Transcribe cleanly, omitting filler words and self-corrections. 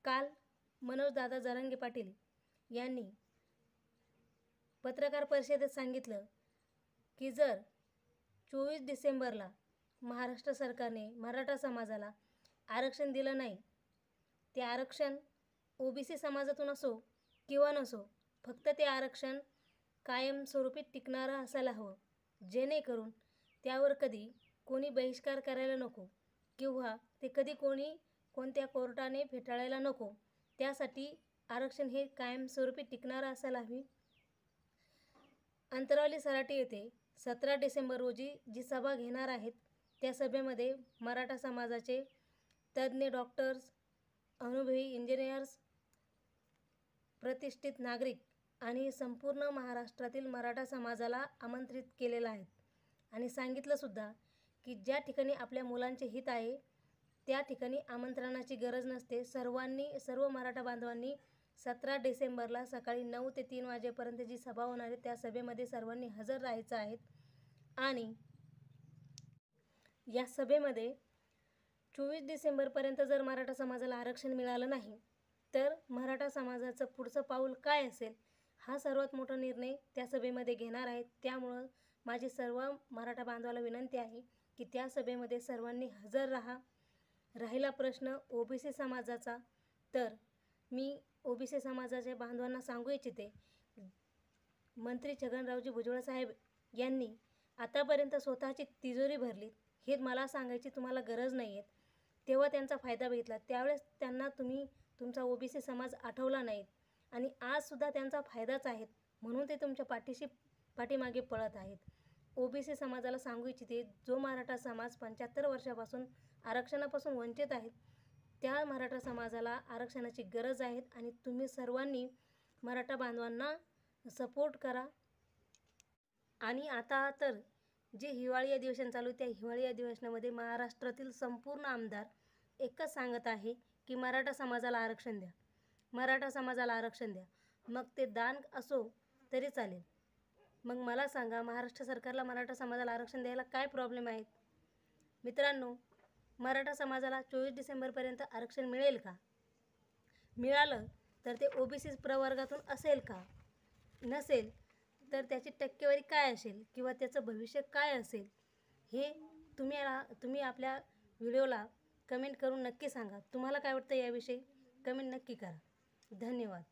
काल मनोजदादा जरांगे पाटील यांनी पत्रकार परिषदेत सांगितलं की जर 24 डिसेंबरला महाराष्ट्र सरकारने मराठा समाजाला आरक्षण दिलं नाही, ते आरक्षण ओबीसी समाजातून असो किंवा नसो, फक्त ते आरक्षण कायमस्वरूपी टिकणारं असायला हवं, जेणेकरून त्यावर कधी कोणी बहिष्कार करायला नको किंवा ते कधी कोणत्या कोर्टाने फेटाळायला नको. त्यासाठी आरक्षण हे कायमस्वरूपी टिकणारं असायला हवी. अंतरावली सराटी येथे 17 डिसेंबर रोजी जी सभा घेणार आहेत, त्या सभेमध्ये मराठा समाजाचे तज्ज्ञ डॉक्टर्स, अनुभवी इंजिनियर्स, प्रतिष्ठित नागरिक आणि संपूर्ण महाराष्ट्रातील मराठा समाजाला आमंत्रित केलेलं आहे. आणि सांगितलंसुद्धा की ज्या ठिकाणी आपल्या मुलांचे हित आहे त्या ठिकाणी आमंत्रणाची गरज नसते. सर्व मराठा बांधवांनी 17 डिसेंबरला सकाळी 9 ते 3 वाजेपर्यंत जी सभा होणार आहे त्या सभेमध्ये सर्वांनी हजर राहायचं आहे. आणि या सभेमध्ये 24 डिसेंबरपर्यंत जर मराठा समाजाला आरक्षण मिळालं नाही तर मराठा समाजाचं पुढचं पाऊल काय असेल हा सर्वात मोठा निर्णय त्या सभेमध्ये घेणार आहेत. त्यामुळं माझी सर्व मराठा बांधवाला विनंती आहे की त्या सभेमध्ये सर्वांनी हजर राहा. राहिला प्रश्न ओबीसी समाजाचा, तर मी ओबीसी समाजाच्या बांधवांना सांगू इच्छिते, मंत्री छगनरावजी भुजबळ साहेब यांनी आतापर्यंत स्वतःची तिजोरी भरली हे मला सांगायची तुम्हाला गरज नाही आहे. तेव्हा त्यांचा फायदा बघितला, त्यावेळेस त्यांना तुम्ही तुमचा ओबीसी समाज आठवला नाहीत आणि आजसुद्धा त्यांचा फायदाच आहे, म्हणून ते तुमच्या पाठीमागे पळत आहेत. ओबीसी समाजाला सांगू इच्छिते, जो मराठा समाज 75 वर्षापासून आरक्षणापासून वंचित आहेत, त्या मराठा समाजाला आरक्षणाची गरज आहे आणि तुम्ही सर्वांनी मराठा बांधवांना सपोर्ट करा. आणि आता तर जे हिवाळी अधिवेशन चालू आहे त्या हिवाळी अधिवेशनामध्ये महाराष्ट्रातील संपूर्ण आमदार एकच सांगत आहे की मराठा समाजाला आरक्षण द्या, मराठा समाजाला आरक्षण द्या. मग ते दान असो तरी चालेल. मग मला सांगा, महाराष्ट्र सरकारला मराठा समाजाला आरक्षण द्यायला काय प्रॉब्लेम आहेत? मित्रांनो, मराठा समाजाला 24 डिसेंबरपर्यंत आरक्षण मिळेल का? मिळालं तर ते ओबीसी प्रवर्गातून असेल का? नसेल तर त्याची टक्केवारी काय असेल किंवा त्याचं भविष्य काय असेल हे तुम्ही आपल्या व्हिडिओला कमेंट करून नक्की सांगा. तुम्हाला काय वाटतं याविषयी कमेंट नक्की करा. धन्यवाद.